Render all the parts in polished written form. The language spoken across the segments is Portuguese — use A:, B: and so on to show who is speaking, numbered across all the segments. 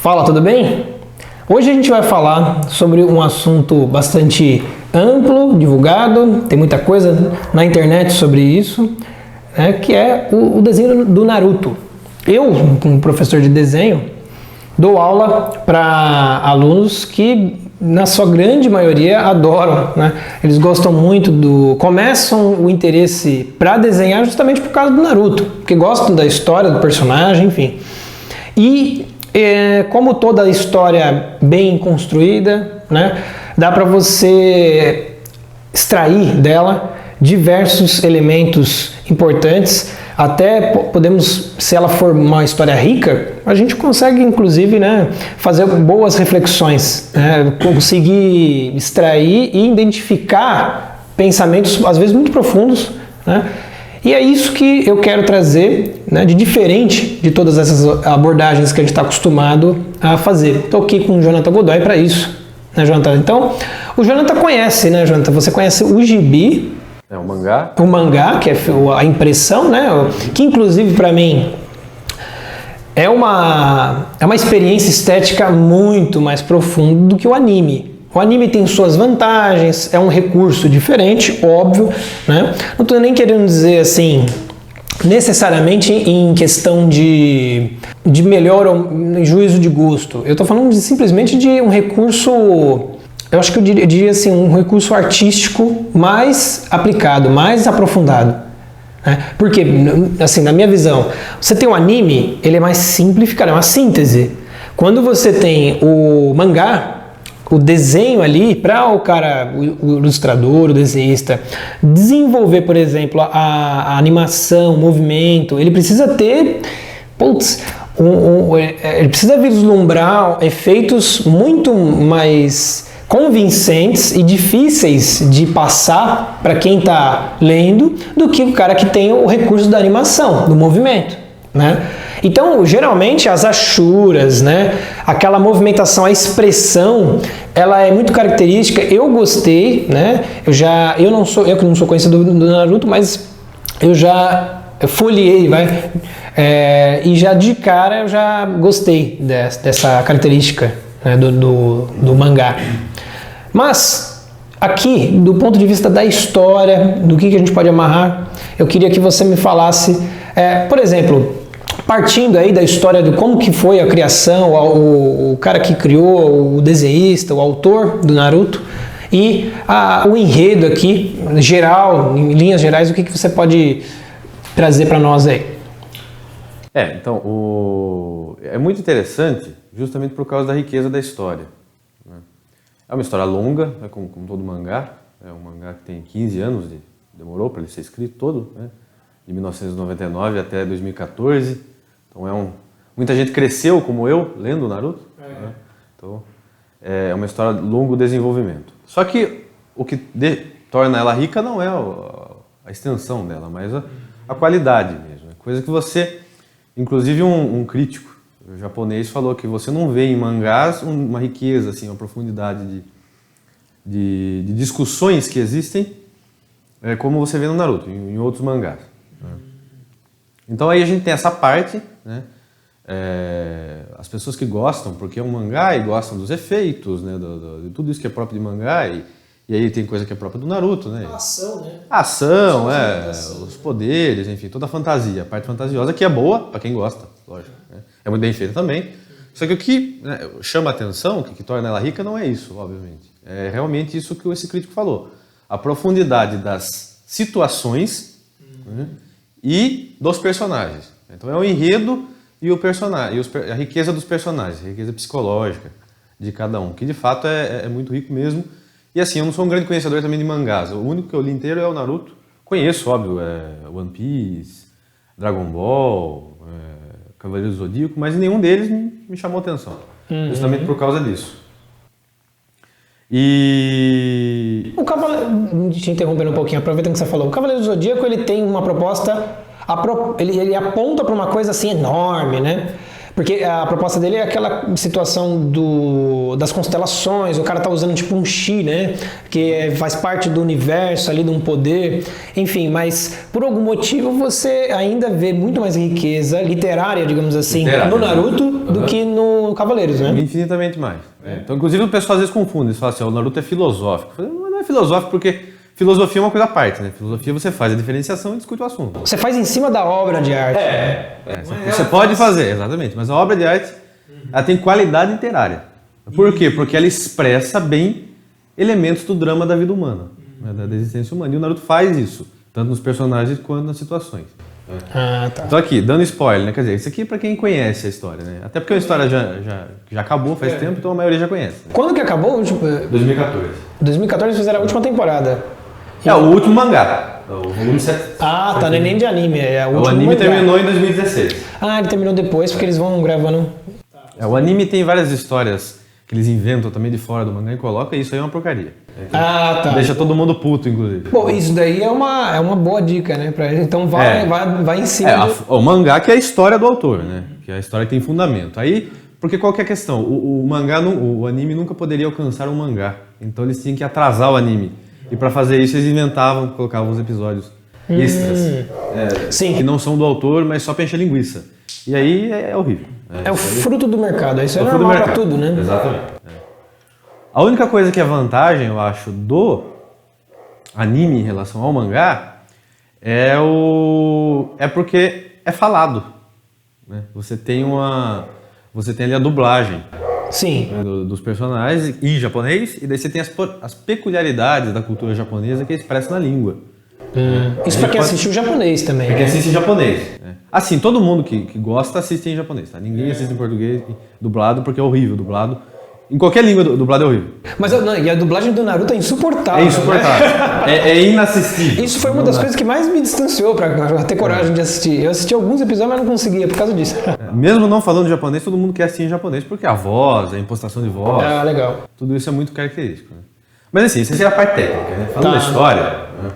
A: Fala, tudo bem? Hoje a gente vai falar sobre um assunto bastante amplo, divulgado, tem muita coisa na internet sobre isso, né, que é o desenho do Naruto. Eu, como professor de desenho, dou aula para alunos que, na sua grande maioria, adoram, né? Eles gostam muito começam o interesse para desenhar justamente por causa do Naruto, porque gostam da história do personagem, enfim. E como toda história bem construída, né, dá para você extrair dela diversos elementos importantes. Até podemos, se ela for uma história rica, a gente consegue inclusive, né, fazer boas reflexões, né, conseguir extrair e identificar pensamentos às vezes muito profundos, né? E é isso que eu quero trazer, né, de diferente de todas essas abordagens que a gente está acostumado a fazer. Estou aqui com o Jonathan Godoy para isso, né, Jonathan? Então, o Jonathan conhece, né, Jonathan? Você conhece o gibi?
B: É o mangá?
A: O mangá, que é a impressão, né? Que inclusive para mim é uma experiência estética muito mais profunda do que o anime. O anime tem suas vantagens, é um recurso diferente, óbvio, né? Não estou nem querendo dizer assim, necessariamente em questão de melhor ou em juízo de gosto. Eu estou falando simplesmente de um recurso, eu acho que eu diria assim, um recurso artístico mais aplicado, mais aprofundado. Né? Porque, assim, na minha visão, você tem um anime, ele é mais simplificado, é uma síntese. Quando você tem o mangá, o desenho ali, para o cara, o ilustrador, o desenhista, desenvolver, por exemplo, a animação, o movimento, ele precisa ter, ele precisa vislumbrar efeitos muito mais convincentes e difíceis de passar para quem está lendo do que o cara que tem o recurso da animação, do movimento, né? Então, geralmente as achuras, né, aquela movimentação, a expressão, ela é muito característica. Eu gostei, né? Eu que não sou conhecido do Naruto, mas eu já folheei, e já de cara eu já gostei dessa característica, né, do mangá. Mas aqui, do ponto de vista da história, do que a gente pode amarrar, eu queria que você me falasse, por exemplo, partindo aí da história de como que foi a criação, o cara que criou, o desenhista, o autor do Naruto, e o enredo aqui, geral, em linhas gerais, o que você pode trazer para nós aí?
B: Então, é muito interessante justamente por causa da riqueza da história. Né? É uma história longa, né, como todo mangá, é um mangá que tem 15 anos, demorou para ele ser escrito todo, né? De 1999 até 2014. Então muita gente cresceu, como eu, lendo o Naruto. Né? Então, é uma história de longo desenvolvimento. Só que o que torna ela rica não é a extensão dela, mas a qualidade mesmo. Coisa que você, inclusive um crítico japonês falou que você não vê em mangás uma riqueza, assim, uma profundidade de discussões que existem, como você vê no Naruto, em outros mangás. Né? Então aí a gente tem essa parte, né? As pessoas que gostam, porque é um mangá e gostam dos efeitos, né? De tudo isso que é próprio de mangá, e aí tem coisa que é própria do Naruto, né?
A: A ação, né?
B: A ação, os poderes, enfim, toda a fantasia, a parte fantasiosa que é boa para quem gosta, lógico. Né? É muito bem feita também. Só que o que, né, chama a atenção, o que torna ela rica não é isso, obviamente. É realmente isso que esse crítico falou. A profundidade das situações, né, e dos personagens. Então é o enredo e o personagem, a riqueza dos personagens, a riqueza psicológica de cada um, que de fato é muito rico mesmo. E assim, eu não sou um grande conhecedor também de mangás, o único que eu li inteiro é o Naruto. Conheço, óbvio, One Piece, Dragon Ball, Cavaleiro do Zodíaco, mas nenhum deles me chamou atenção, justamente por causa disso. E
A: o Cavaleiro, te interrompendo um pouquinho, aproveitando que você falou, o Cavaleiro do Zodíaco, ele tem uma proposta, ele aponta para uma coisa assim enorme, né? Porque a proposta dele é aquela situação das constelações, o cara tá usando tipo um chi, né? Que faz parte do universo ali, de um poder, enfim, mas por algum motivo você ainda vê muito mais riqueza literária, digamos assim, no Naruto do que no Cavaleiros, né?
B: Infinitamente mais. Então, inclusive, o pessoal às vezes confunde, eles falam assim, o Naruto é filosófico. Eu falo, não é filosófico porque filosofia é uma coisa à parte, né? Filosofia você faz a diferenciação e discute o assunto.
A: Você faz em cima da obra de arte.
B: Você pode fazer, exatamente, mas a obra de arte ela tem qualidade literária. Por quê? Porque ela expressa bem elementos do drama da vida humana, né? Da existência humana. E o Naruto faz isso, tanto nos personagens quanto nas situações.
A: Tá.
B: Então aqui, dando spoiler, né? Quer dizer, isso aqui é pra quem conhece a história, né? Até porque a história já acabou faz tempo, então a maioria já conhece. Né?
A: Quando que acabou?
B: 2014.
A: 2014 fizeram a última temporada.
B: É o último mangá, o volume 7.
A: Tá, não é nem de anime, é o último
B: O anime
A: mangá.
B: terminou em 2016.
A: Ele terminou depois porque eles vão gravando.
B: O anime tem várias histórias que eles inventam também de fora do mangá e colocam, e isso aí é uma porcaria.
A: Tá.
B: Deixa todo mundo puto, inclusive.
A: Bom, isso daí é uma boa dica, né? Pra ele. Então vai em cima.
B: O mangá que é a história do autor, né? Que é a história que tem fundamento. Aí, porque qual que é a questão? O mangá, o anime nunca poderia alcançar um mangá. Então eles tinham que atrasar o anime. E para fazer isso eles inventavam, colocavam os episódios extras. Que não são do autor, mas só pra encher linguiça. E aí é horrível.
A: É o fruto do mercado. Isso é normal pra tudo, né?
B: Exatamente. A única coisa que é vantagem, eu acho, do anime em relação ao mangá é porque é falado. Né? Você tem ali a dublagem.
A: Sim.
B: Né, dos personagens em japonês, e daí você tem as peculiaridades da cultura japonesa que é expressa na língua.
A: Isso pra quem assistiu japonês também.
B: Pra quem assiste em japonês. Né? Assim, todo mundo que gosta assiste em japonês, tá? Ninguém assiste em português dublado porque é horrível. Dublado. Em qualquer língua, dublado é horrível.
A: Mas e a dublagem do Naruto é insuportável.
B: É insuportável. Né? É inassistível.
A: Isso foi uma das coisas que mais me distanciou pra ter coragem de assistir. Eu assisti alguns episódios, mas não conseguia por causa disso.
B: Mesmo não falando japonês, todo mundo quer assistir em japonês, porque a voz, a impostação de voz,
A: legal.
B: Tudo isso é muito característico. Né? Mas assim, isso é a parte técnica. Né? Falando da história, né?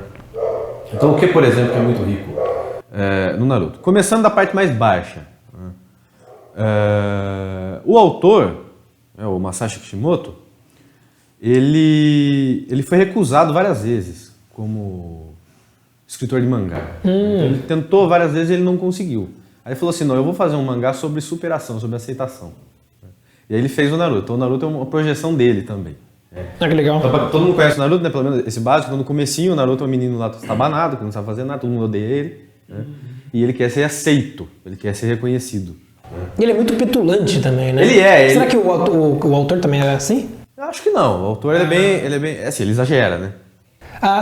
B: Então o que, por exemplo, que é muito rico no Naruto? Começando da parte mais baixa. Né? O autor, o Masashi Kishimoto, ele foi recusado várias vezes como escritor de mangá. Então, ele tentou várias vezes e ele não conseguiu. Aí ele falou assim, não, eu vou fazer um mangá sobre superação, sobre aceitação. E aí ele fez o Naruto. Então o Naruto é uma projeção dele também.
A: Que legal.
B: Então, todo mundo conhece o Naruto, né? Pelo menos esse básico. Então, no comecinho, o Naruto é um menino lá estabanado, que não sabe fazer nada, todo mundo odeia ele. Né? E ele quer ser aceito, ele quer ser reconhecido.
A: E ele é muito petulante também, né?
B: Ele é.
A: Será que o autor também é assim?
B: Eu acho que não. O autor ele é bem. Assim, ele exagera, né?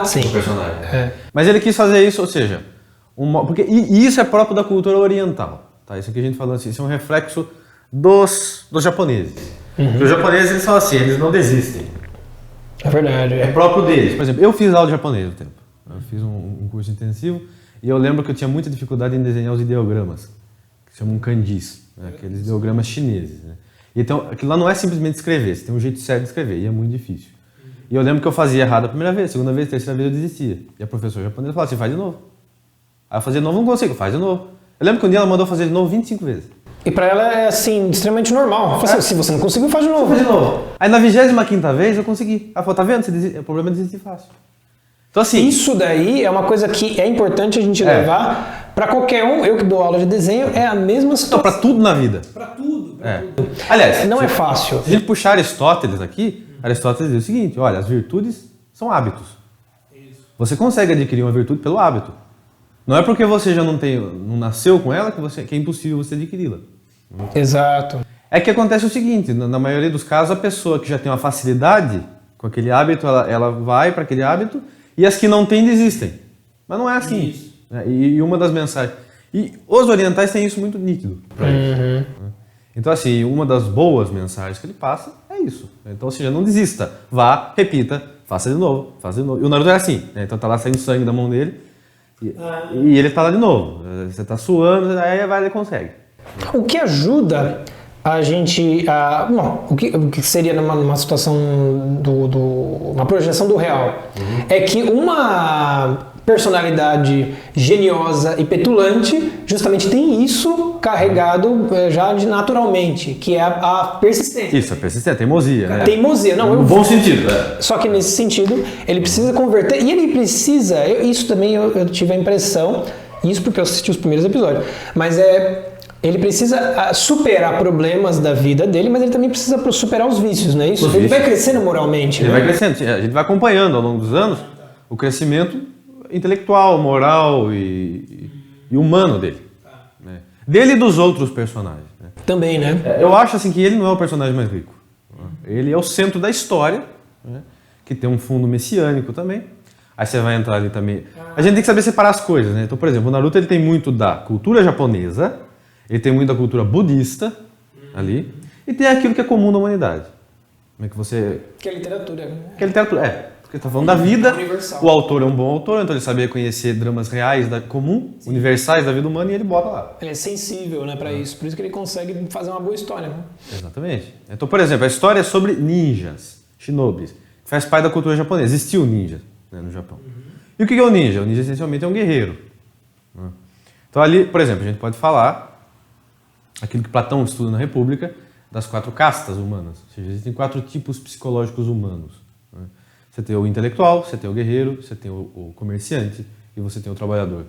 A: Sim.
B: O personagem. Mas ele quis fazer isso, ou seja, porque isso é próprio da cultura oriental. Tá? Isso que a gente falou assim, isso é um reflexo dos japoneses. Porque os japoneses eles são assim, eles não desistem.
A: É verdade.
B: É próprio deles. Por exemplo, eu fiz aula de japonês no tempo. Eu fiz um curso intensivo e eu lembro que eu tinha muita dificuldade em desenhar os ideogramas, que se chamam kanjis, né? Aqueles ideogramas chineses. Né? Então, aquilo lá não é simplesmente escrever, você tem um jeito certo de escrever e é muito difícil. E eu lembro que eu fazia errado a primeira vez, segunda vez, terceira vez eu desistia. E a professora japonesa falava assim, faz de novo. Aí eu fazia de novo, não consigo, faz de novo. Eu lembro que um dia ela mandou fazer de novo 25 vezes.
A: E pra ela é assim, extremamente normal. Se você não conseguiu, faz de novo.
B: Faz de novo. Aí na 25ª vez eu consegui. Ela falou, tá vendo? O problema é desistir fácil. Então assim...
A: Isso daí é uma coisa que é importante a gente levar pra qualquer um. Eu que dou aula de desenho, é a mesma situação.
B: Então, pra tudo na vida.
A: Pra tudo.
B: Aliás...
A: Não é fácil.
B: Se a gente puxar Aristóteles aqui, Aristóteles diz o seguinte, olha, as virtudes são hábitos. Você consegue adquirir uma virtude pelo hábito. Não é porque você já não nasceu com ela que é impossível você adquiri-la.
A: Exato.
B: É que acontece o seguinte, na maioria dos casos, a pessoa que já tem uma facilidade com aquele hábito, ela vai para aquele hábito, e as que não têm desistem. Mas não é assim. Isso. E uma das mensagens... E os orientais têm isso muito nítido para eles. Então, assim, uma das boas mensagens que ele passa é isso. Então, ou seja, não desista. Vá, repita, faça de novo, faça de novo. E o Naruto é assim, né? Então tá lá saindo sangue da mão dele, e ele tá lá de novo. Você tá suando, aí ele consegue.
A: O que ajuda a gente a... Bom, o que seria numa situação uma projeção do real é que uma personalidade geniosa e petulante, justamente tem isso carregado já naturalmente, que é a persistência.
B: Isso, a persistência, a teimosia, né?
A: Teimosia, não,
B: no bom sentido, né?
A: Só que nesse sentido, ele precisa converter, e ele precisa, isso também eu tive a impressão, isso porque eu assisti os primeiros episódios, mas ele precisa superar problemas da vida dele, mas ele também precisa superar os vícios, não é isso? Ele vai crescendo moralmente.
B: Ele vai crescendo, a gente vai acompanhando ao longo dos anos o crescimento intelectual, moral e humano dele. Né? Dele e dos outros personagens. Né?
A: Também, né?
B: Eu acho assim que ele não é o personagem mais rico. Ele é o centro da história, né? Que tem um fundo messiânico também. Aí você vai entrar ali também. A gente tem que saber separar as coisas, né? Então, por exemplo, o Naruto ele tem muito da cultura japonesa, ele tem muito da cultura budista ali, e tem aquilo que é comum na humanidade. Como é que você...
A: Que é literatura.
B: Que é literatura, porque está falando da vida,
A: universal.
B: O autor é um bom autor, então ele sabia conhecer dramas reais, comum, universais da vida humana, e ele bota lá.
A: Ele é sensível, né, para isso, por isso que ele consegue fazer uma boa história. Né?
B: Exatamente. Então, por exemplo, a história é sobre ninjas, shinobis, que faz parte da cultura japonesa. Existiu ninja, né, no Japão. E o que é o ninja? O ninja essencialmente é um guerreiro. Então ali, por exemplo, a gente pode falar aquilo que Platão estuda na República, das 4 castas humanas. Ou seja, existem 4 tipos psicológicos humanos. Você tem o intelectual, você tem o guerreiro, você tem o comerciante e você tem o trabalhador.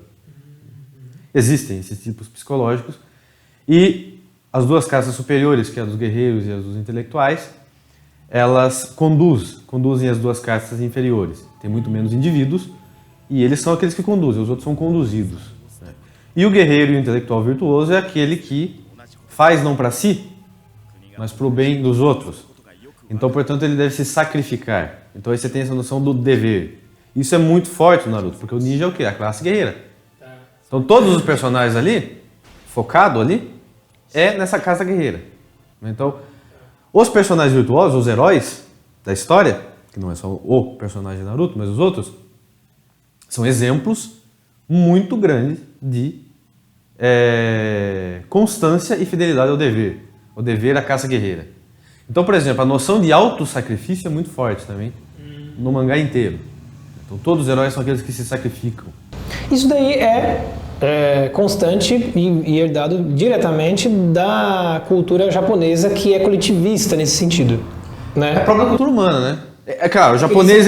B: Existem esses tipos psicológicos e as 2 castas superiores, que é a dos guerreiros e a dos intelectuais, elas conduzem as 2 castas inferiores. Tem muito menos indivíduos e eles são aqueles que conduzem, os outros são conduzidos. E o guerreiro e o intelectual virtuoso é aquele que faz não para si, mas para o bem dos outros. Então, portanto, ele deve se sacrificar. Então aí você tem essa noção do dever. Isso é muito forte no Naruto, porque o ninja é o quê? A classe guerreira. Então todos os personagens ali, focado ali, é nessa casa guerreira. Então, os personagens virtuosos, os heróis da história, que não é só o personagem Naruto, mas os outros, são exemplos muito grandes de constância e fidelidade ao dever. O dever à caça guerreira. Então, por exemplo, a noção de autossacrifício é muito forte também no mangá inteiro. Então, todos os heróis são aqueles que se sacrificam.
A: Isso daí é constante e herdado diretamente da cultura japonesa, que é coletivista nesse sentido. Né?
B: É a própria cultura humana, né? É claro, o japonês,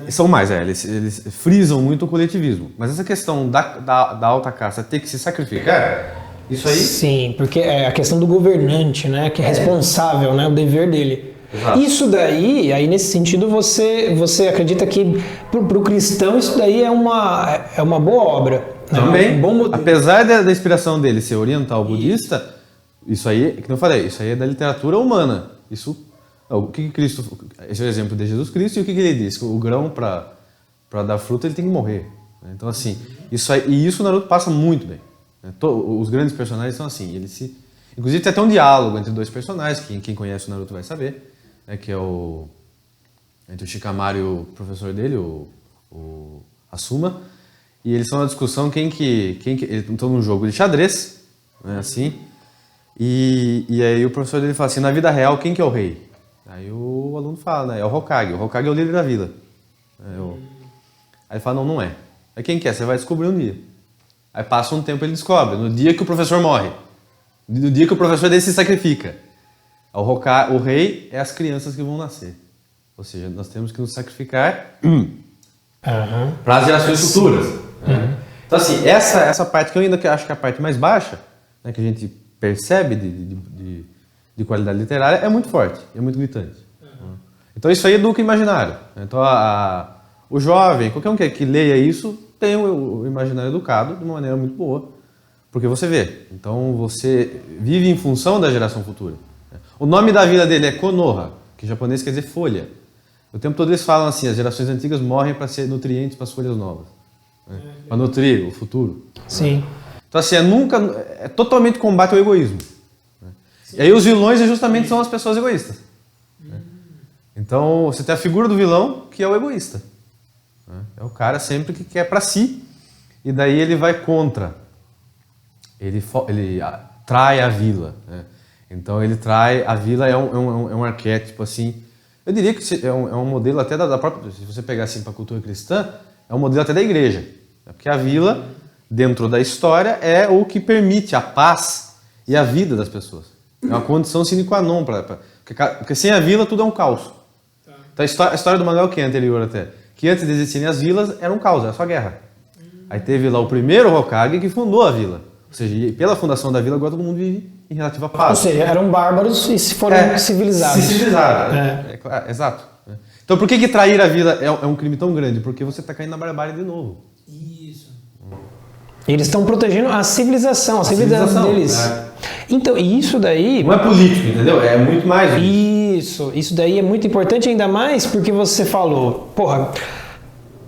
B: são mais, eles frisam muito o coletivismo. Mas essa questão da alta casta ter que se sacrificar, isso aí...
A: Sim, porque é a questão do governante, né? Que é responsável, né? O dever dele.
B: Exato.
A: Isso daí, aí nesse sentido, você acredita que para o cristão isso daí é uma boa obra. Né?
B: Também,
A: Um bom modelo.
B: apesar da inspiração dele ser oriental budista, isso aí, que eu falei, isso aí é da literatura humana. O que Cristo, esse é o exemplo de Jesus Cristo, e o que ele diz? Que o grão para dar fruta ele tem que morrer. Então assim, isso o Naruto passa muito bem. Os grandes personagens são assim, inclusive tem até um diálogo entre 2 personagens, quem conhece o Naruto vai saber, que é entre o Shikamaru e o professor dele, o Asuma, e eles estão na discussão eles estão num jogo de xadrez, né, assim, e aí o professor dele fala assim, na vida real, quem que é o rei? Aí o aluno fala, né, é o Hokage é o líder da vila. Aí ele fala, não é. Aí quem que é? Você vai descobrir um dia. Aí passa um tempo e ele descobre, no dia que o professor morre, no dia que o professor dele se sacrifica. O rei é as crianças que vão nascer. Ou seja, nós temos que nos sacrificar para as gerações futuras. Então assim, essa parte que eu ainda acho que é a parte mais baixa, né, que a gente percebe de qualidade literária, é muito forte, é muito gritante. Então isso aí educa o imaginário. Então o jovem, qualquer um que leia isso, tem o imaginário educado de uma maneira muito boa, porque você vê. Então você vive em função da geração futura. O nome da vila dele é Konoha, que em japonês quer dizer folha. O tempo todo eles falam assim, as gerações antigas morrem para ser nutrientes para as folhas novas, para nutrir o futuro.
A: Sim.
B: Então assim, é totalmente combate ao egoísmo. E aí os vilões justamente são as pessoas egoístas. Então você tem a figura do vilão, que é o egoísta. É o cara sempre que quer para si, e daí ele vai contra. Ele trai a vila. Então ele trai, a vila é um arquétipo assim, eu diria que é um modelo até da própria, se você pegar assim para a cultura cristã, é um modelo até da igreja. Né? Porque a vila, dentro da história, é o que permite a paz e a vida das pessoas. É uma condição sine qua non. Porque sem a vila tudo é um caos. Então a história do mangá é o que é anterior até? Que antes de existirem as vilas, era um caos, era só guerra. Aí teve lá o primeiro Hokage que fundou a vila. Ou seja, pela fundação da vila, agora todo mundo vive em relativa paz.
A: Ou seja, eram bárbaros e se foram civilizados.
B: Se civilizaram. Exato. Então por que trair a vila é um crime tão grande? Porque você está caindo na barbárie de novo.
A: Isso. Eles estão protegendo a civilização deles. Então, isso daí...
B: Não é político, entendeu? É muito mais
A: isso daí é muito importante, ainda mais porque você falou, porra,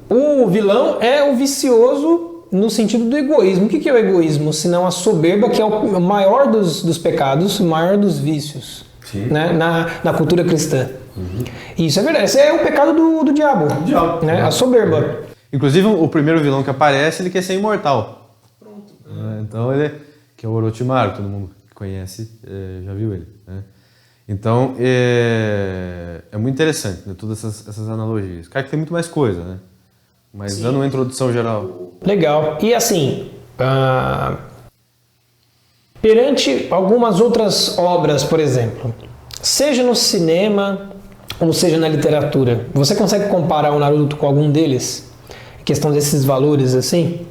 A: o vilão é o vicioso no sentido do egoísmo. O que é o egoísmo? Senão a soberba, que é o maior dos pecados, o maior dos vícios, né? na cultura cristã. Isso é verdade, esse é o pecado do diabo, né? A soberba.
B: Inclusive, o primeiro vilão que aparece, ele quer ser imortal. Pronto. Então, que é o Orochimaru, todo mundo que conhece já viu ele. Né? Então, é muito interessante, né? Todas essas analogias. Claro que tem muito mais coisa, né? Mas dando uma introdução geral.
A: Legal. E assim, perante algumas outras obras, por exemplo, seja no cinema ou seja na literatura, você consegue comparar o Naruto com algum deles? Em questão desses valores, assim?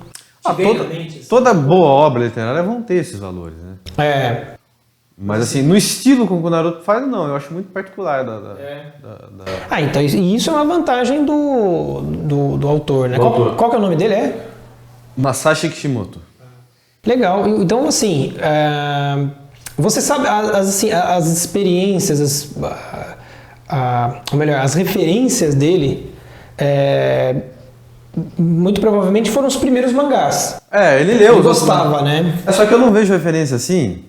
B: Toda boa obra literária vão ter esses valores, né? Mas assim, no estilo como o Naruto faz, não. Eu acho muito particular
A: então isso é uma vantagem do autor, né? Qual que é o nome dele?
B: Masashi Kishimoto.
A: Legal. Então, assim, você sabe as experiências, ou melhor, as referências dele, muito provavelmente foram os primeiros mangás.
B: Ele leu.
A: Ele gostava, né?
B: Só que eu não vejo referência assim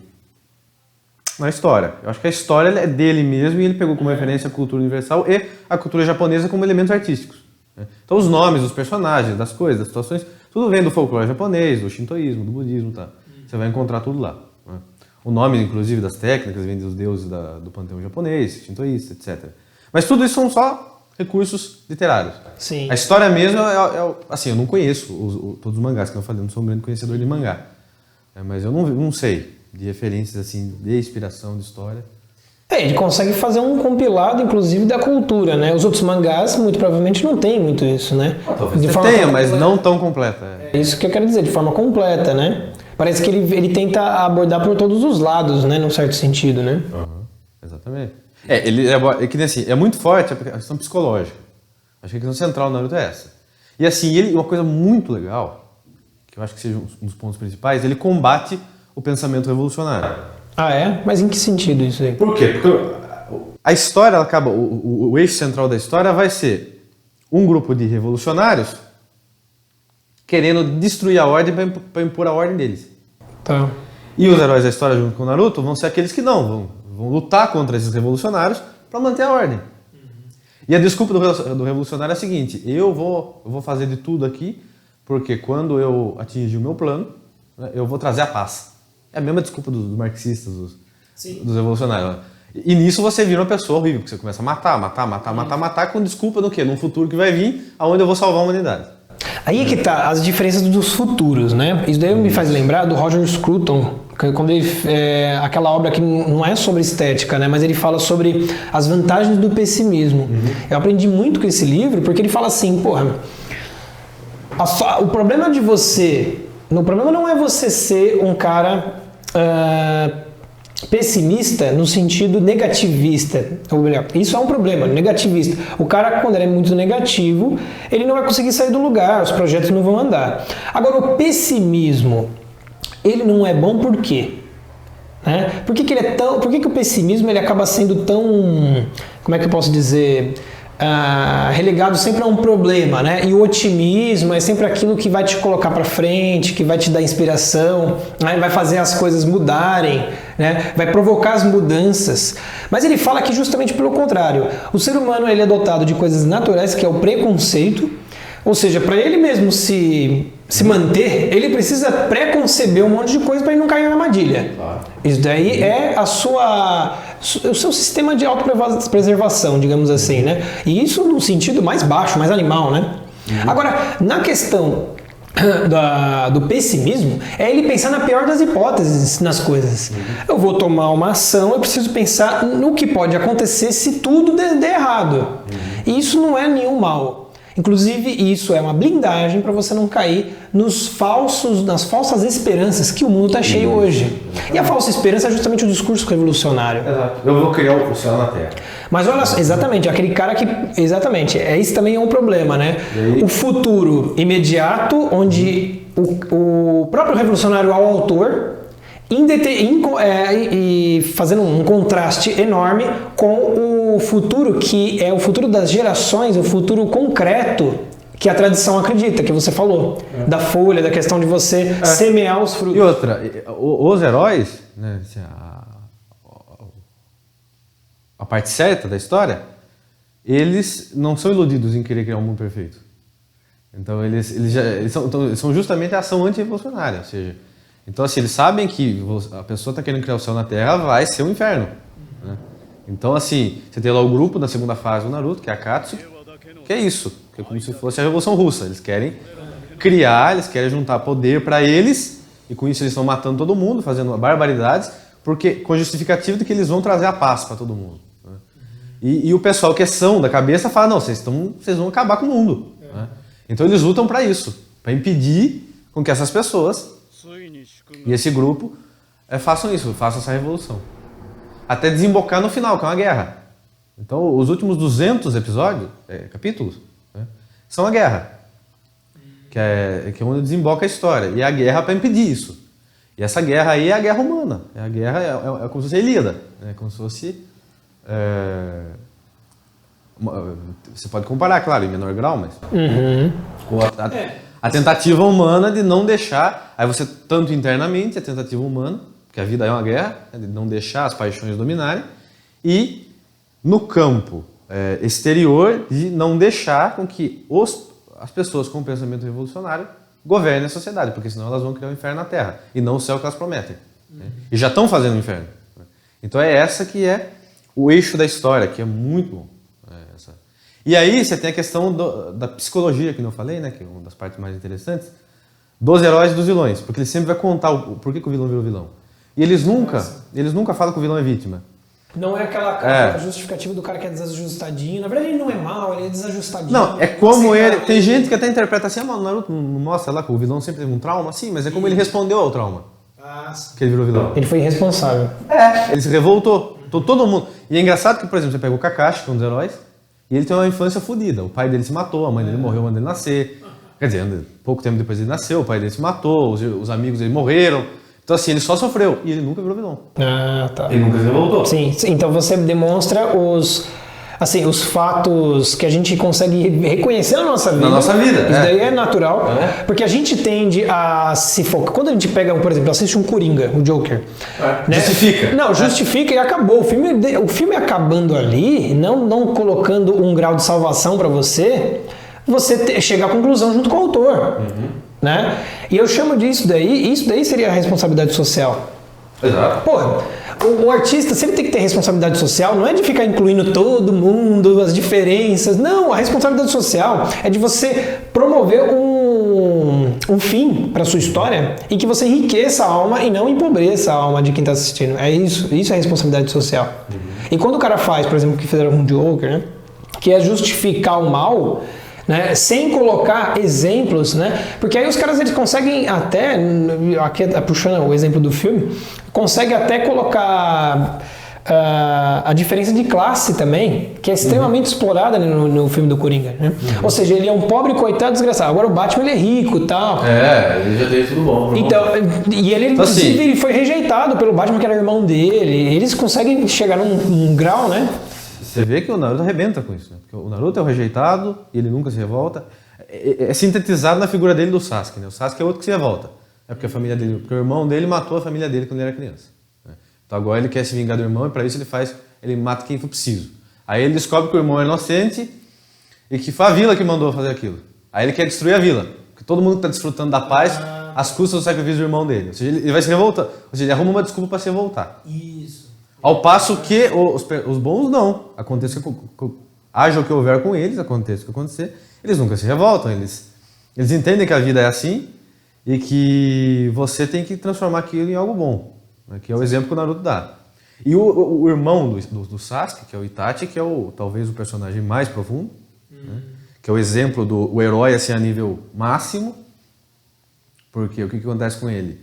B: na história. Eu acho que a história é dele mesmo e ele pegou como referência a cultura universal e a cultura japonesa como elementos artísticos. Né? Então os nomes dos personagens, das coisas, das situações, tudo vem do folclore japonês, do shintoísmo, do budismo, tá? Você vai encontrar tudo lá. Né? O nome, inclusive, das técnicas vem dos deuses do panteão japonês, shintoísta, etc. Mas tudo isso são só recursos literários.
A: Sim.
B: A história mesmo assim, eu não conheço todos os mangás que eu falei, eu não sou um grande conhecedor de mangá. Mas eu não sei de referências assim, de inspiração, de história.
A: Ele consegue fazer um compilado, inclusive, da cultura, né? Os outros mangás, muito provavelmente, não tem muito isso, né?
B: Talvez tenha, mas não tão completa.
A: É isso que eu quero dizer, de forma completa, né? Parece que ele tenta abordar por todos os lados, né? Num certo sentido, né?
B: Exatamente. É muito forte a questão psicológica. Acho que a questão central do Naruto é essa. E assim, uma coisa muito legal, que eu acho que seja um dos pontos principais, ele combate o pensamento revolucionário.
A: Mas em que sentido isso aí?
B: Por quê? Porque a história acaba, o eixo central da história vai ser um grupo de revolucionários querendo destruir a ordem para impor a ordem deles.
A: Tá.
B: E os heróis da história, junto com o Naruto, vão ser aqueles que vão lutar contra esses revolucionários para manter a ordem. E a desculpa do revolucionário é a seguinte: eu vou fazer de tudo aqui, porque quando eu atingir o meu plano, né, eu vou trazer a paz. É a mesma desculpa dos marxistas, dos revolucionários. E nisso você vira uma pessoa horrível, porque você começa a matar, com desculpa do quê? Num futuro que vai vir, aonde eu vou salvar a humanidade.
A: Aí é que tá as diferenças dos futuros, né? Isso daí me faz lembrar do Roger Scruton, quando ele aquela obra que não é sobre estética, né? Mas ele fala sobre as vantagens do pessimismo. Eu aprendi muito com esse livro, porque ele fala assim, o problema de você... O problema não é você ser um cara pessimista no sentido negativista, ou melhor, isso é um problema, negativista. O cara, quando ele é muito negativo, ele não vai conseguir sair do lugar, os projetos não vão andar. Agora, o pessimismo, ele não é bom por quê? Né? Por que o pessimismo ele acaba sendo tão, como é que eu posso dizer, relegado sempre a um problema, né? E o otimismo é sempre aquilo que vai te colocar para frente, que vai te dar inspiração, né? Vai fazer as coisas mudarem, né? Vai provocar as mudanças. Mas ele fala que justamente pelo contrário, o ser humano ele é dotado de coisas naturais, que é o preconceito, ou seja, para ele mesmo se manter, ele precisa pré-conceber um monte de coisa para ele não cair na armadilha. Isso daí é o seu sistema de autopreservação, digamos assim, né? E isso no sentido mais baixo, mais animal, né? Agora, na questão do pessimismo, é ele pensar na pior das hipóteses nas coisas. Eu vou tomar uma ação, eu preciso pensar no que pode acontecer se tudo der errado. E isso não é nenhum mal. Inclusive, isso é uma blindagem para você não cair nas falsas esperanças que o mundo está cheio hoje. E a falsa esperança é justamente o discurso revolucionário.
B: Exato. Eu vou criar o céu na Terra.
A: Mas olha só, exatamente, aquele cara que... Exatamente, isso também é um problema, né? O futuro imediato, onde o próprio revolucionário ao autor... e fazendo um contraste enorme com o futuro que é o futuro das gerações, o futuro concreto que a tradição acredita, que você falou, da folha, da questão de você semear os frutos.
B: E outra, os heróis, né, a parte certa da história, eles não são iludidos em querer criar um mundo perfeito. Então eles são justamente a ação anti-revolucionária, ou seja, então, assim, eles sabem que a pessoa está querendo criar o céu na Terra, vai ser um inferno. Né? Então, assim, você tem lá o grupo da segunda fase do Naruto, que é a Akatsuki, que é isso, que é como se fosse a Revolução Russa. Eles querem criar, eles querem juntar poder para eles, e com isso eles estão matando todo mundo, fazendo barbaridades, porque com a justificativa de que eles vão trazer a paz para todo mundo. Né? E o pessoal que é são da cabeça fala, não, vocês vão acabar com o mundo. Né? Então eles lutam para isso, para impedir com que essas pessoas... E esse grupo façam isso, façam essa revolução. Até desembocar no final, que é uma guerra. Então, os últimos 200 episódios, capítulos, né, são a guerra. Que é onde desemboca a história. E a guerra para impedir isso. E essa guerra aí é a guerra humana. A guerra é como se fosse a Ilíada. É como se fosse... você pode comparar, claro, em menor grau, mas... A tentativa humana de não deixar, aí você tanto internamente, a tentativa humana, porque a vida é uma guerra, de não deixar as paixões dominarem, e no campo exterior, de não deixar com que as pessoas com pensamento revolucionário governem a sociedade, porque senão elas vão criar um inferno na Terra, e não o céu que elas prometem. Né? E já estão fazendo o inferno. Então é essa que é o eixo da história, que é muito bom. E aí você tem a questão da psicologia, que eu falei, né, que é uma das partes mais interessantes, dos heróis e dos vilões, porque ele sempre vai contar por que o vilão virou vilão. E eles nunca falam que o vilão é vítima.
A: Não é aquela justificativa do cara que é desajustadinho. Na verdade ele não é mau, ele é desajustadinho.
B: Não, é como ele... Tem gente que até interpreta assim, o Naruto não mostra lá que o vilão sempre teve um trauma, sim, mas é como ele respondeu ao trauma. Que ele virou vilão.
A: Ele foi irresponsável.
B: Ele se revoltou. Todo mundo... E é engraçado que, por exemplo, você pega o Kakashi, que é um dos heróis, e ele tem uma infância fodida. O pai dele se matou, a mãe dele morreu antes dele nascer. Quer dizer, pouco tempo depois ele nasceu, o pai dele se matou, os amigos dele morreram. Então, assim, ele só sofreu e ele nunca virou vilão.
A: Tá.
B: Ele nunca se revoltou.
A: Sim, então você demonstra os fatos que a gente consegue reconhecer na nossa vida.
B: Na nossa vida.
A: Isso daí é natural. Porque a gente tende a se focar. Quando a gente pega, por exemplo, assiste um Coringa, o Joker. Né?
B: Justifica.
A: Não, justifica e acabou. O filme acabando ali, não colocando um grau de salvação para você chega à conclusão junto com o autor. Né? E eu chamo disso daí, isso daí seria a responsabilidade social.
B: Exato.
A: Porra, o artista sempre tem que ter responsabilidade social, não é de ficar incluindo todo mundo, as diferenças. Não, a responsabilidade social é de você promover um fim para sua história em que você enriqueça a alma e não empobreça a alma de quem está assistindo. É isso é responsabilidade social. E quando o cara faz, por exemplo, o que fizeram com o Joker, né, que é justificar o mal, né, sem colocar exemplos, né, porque aí os caras eles conseguem até, aqui puxando o exemplo do filme, conseguem até colocar a diferença de classe também, que é extremamente explorada no filme do Coringa, né? Ou seja, ele é um pobre coitado desgraçado. Agora o Batman ele é rico e tal.
B: Ele já tem tudo bom.
A: Então, e ele inclusive
B: assim,
A: ele foi rejeitado pelo Batman que era irmão dele. Eles conseguem chegar num grau, né?
B: Você vê que o Naruto arrebenta com isso, né? Porque o Naruto é o rejeitado e ele nunca se revolta. É sintetizado na figura dele do Sasuke, né? O Sasuke é outro que se revolta. Porque a família dele, porque o irmão dele matou a família dele quando ele era criança. Né? Então agora ele quer se vingar do irmão e para isso ele mata quem for preciso. Aí ele descobre que o irmão é inocente e que foi a vila que mandou fazer aquilo. Aí ele quer destruir a vila, porque todo mundo está desfrutando da paz às custas do sacrifício do irmão dele. Ou seja, ele vai se revoltar. Ou seja, ele arruma uma desculpa para se revoltar.
A: Isso.
B: Ao passo que os bons não. Haja o que houver com eles, aconteça o que acontecer, eles nunca se revoltam, eles entendem que a vida é assim e que você tem que transformar aquilo em algo bom, né? Que é o exemplo que o Naruto dá. E o irmão do Sasuke, que é o Itachi, que é talvez o personagem mais profundo, né? Que é o exemplo do herói assim, a nível máximo, porque o que acontece com ele?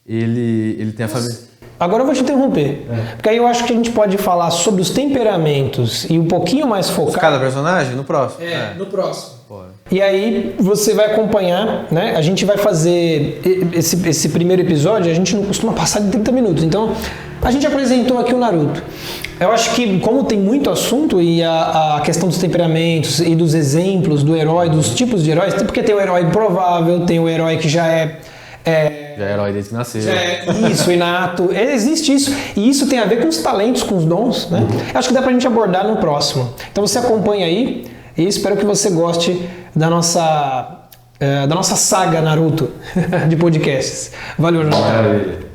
B: Ele tem a família...
A: Agora eu vou te interromper, porque aí eu acho que a gente pode falar sobre os temperamentos e um pouquinho mais focado...
B: Cada personagem? No próximo?
A: No próximo.
B: Pode.
A: E aí você vai acompanhar, né? A gente vai fazer esse primeiro episódio, a gente não costuma passar de 30 minutos, então a gente apresentou aqui o Naruto. Eu acho que como tem muito assunto e a questão dos temperamentos e dos exemplos do herói, dos tipos de heróis, porque tem o herói provável, tem o herói que já é
B: herói desde que nasceu.
A: Isso, inato. Existe isso. E isso tem a ver com os talentos, com os dons, né? Eu acho que dá pra gente abordar no próximo. Então você acompanha aí e espero que você goste da nossa saga Naruto de podcasts. Valeu, Jonathan.
B: Maravilha.